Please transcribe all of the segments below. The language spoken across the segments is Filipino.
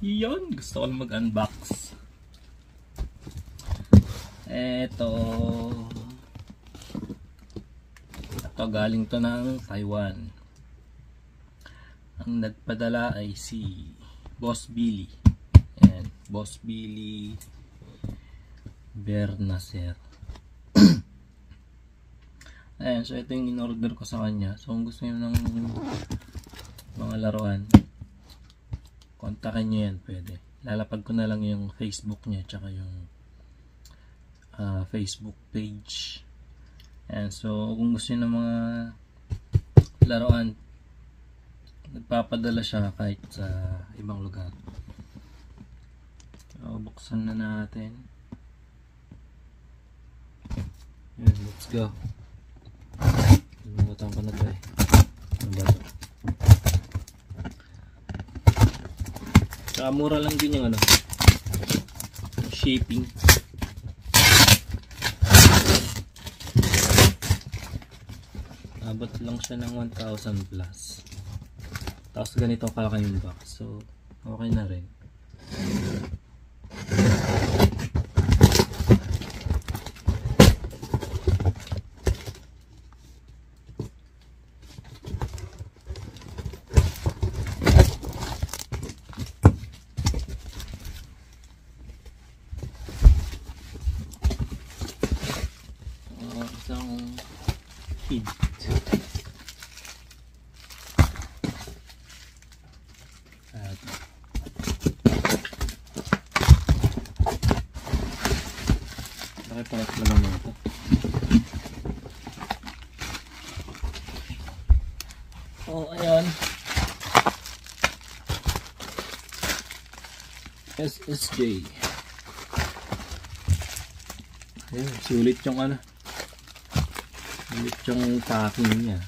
Yun, gusto ko lang mag-unbox. Ito galing to ng Taiwan. Ang nagpadala ay si Boss Billy. Ayan, Boss Billy Bernacer. Ayan, so ito yung in-order ko sa kanya. So kung gusto nyo ng mga laruan, kontakin nyo yan, pwede. Lalapag ko na lang yung Facebook niya tsaka yung Facebook page. Ayan, so kung gusto nyo ng mga laruan, nagpapadala siya kahit sa ibang lugar. So buksan na natin. Ayan, let's go. Nangutang ko na ito eh. Ano ba ito? Saka mura lang din yung ano, shipping. Abot lang siya ng 1,000 plus. Tapos ganito kalaki yung box. So okay na rin. Isang feed. At pakipakat naman na ito. Ayan. SSJ. Ayan, sulit yung ano. Sulit yung packing niya.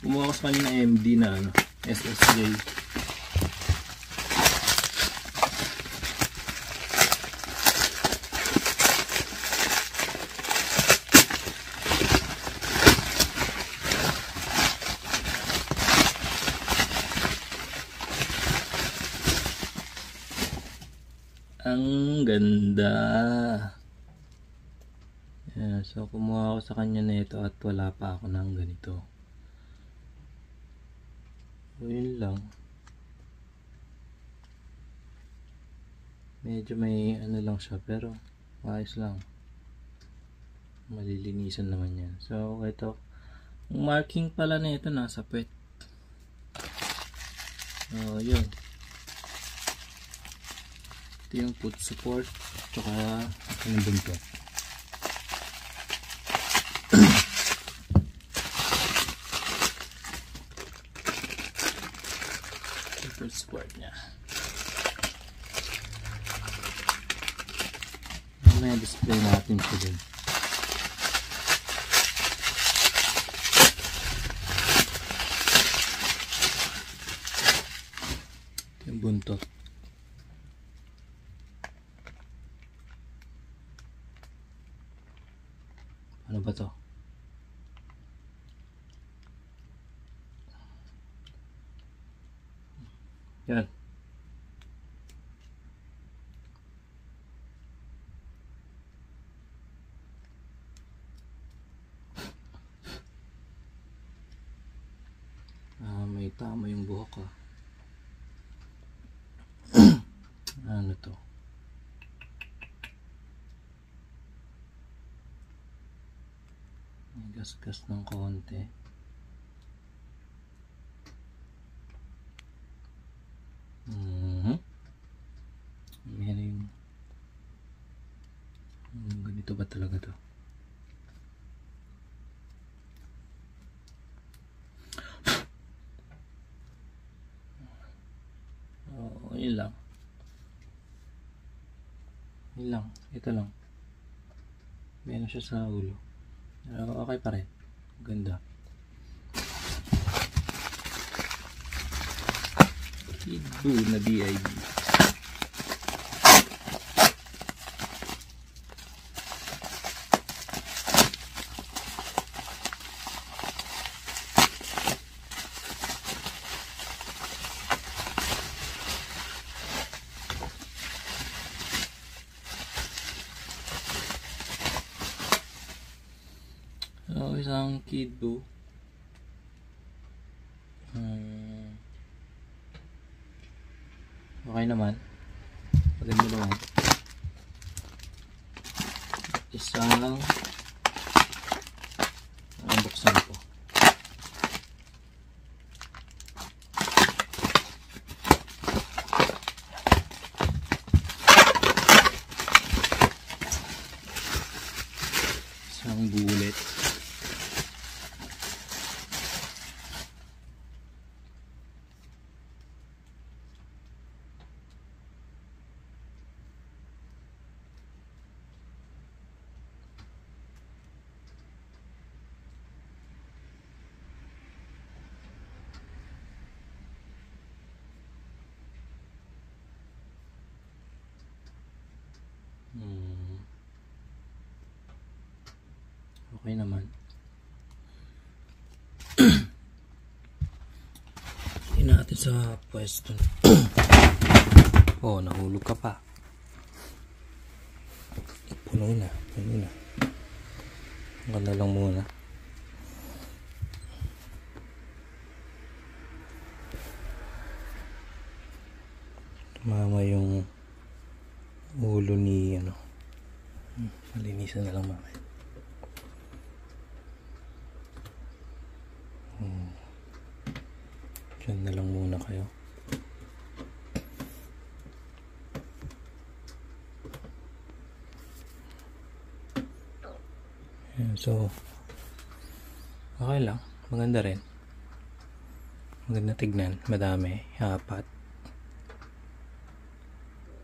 Kumuha ko sa kanya ng MD na ano, SSJ. Ang ganda. Yeah, so kumuha ako sa kanya na ito at wala pa ako ng ganito. So yun lang. Medyo may ano lang siya pero ayos lang. Malilinisan naman yan. So ito, yung marking pala na ito nasa puwet. So yun. Ito yung foot support tsaka yung buntot. Yung foot support nya. May display natin siya din. Yung buntot. Ano ba to? Yan. May tama yung buhok ah. Ano to? May gas-gas ng konti. Meron ganito ba talaga to? Yun lang. Yun lang. Ito lang. Meron siya sa ulo. Okay pa rin. Ganda. Kid Buu na BIB. So, isang Kid Buu. Okay naman. Maganda naman. Isang buksan ko. Isang bullet. Okay naman. Hindi natin sa pwesto. Oh, nahulog ka pa. Puno na. Ang ganda lang muna. Mama yung ulo ni malinisan na lang mamaya. Diyan na lang muna kayo. Ayan, so okay lang, maganda rin, maganda tignan, madami, 4.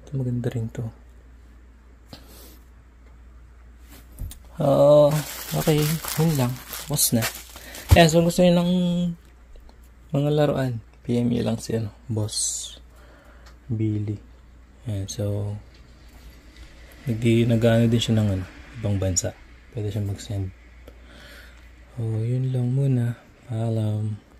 Ito maganda rin to. Okay, yun lang, tapos na. Ayan, so gusto nyo ng mga laruan, PM nyo lang si Boss Billy. Ayan, so nag-ano din siya ng ibang bansa, pwede siya mag-send. Yun lang muna. Paalam.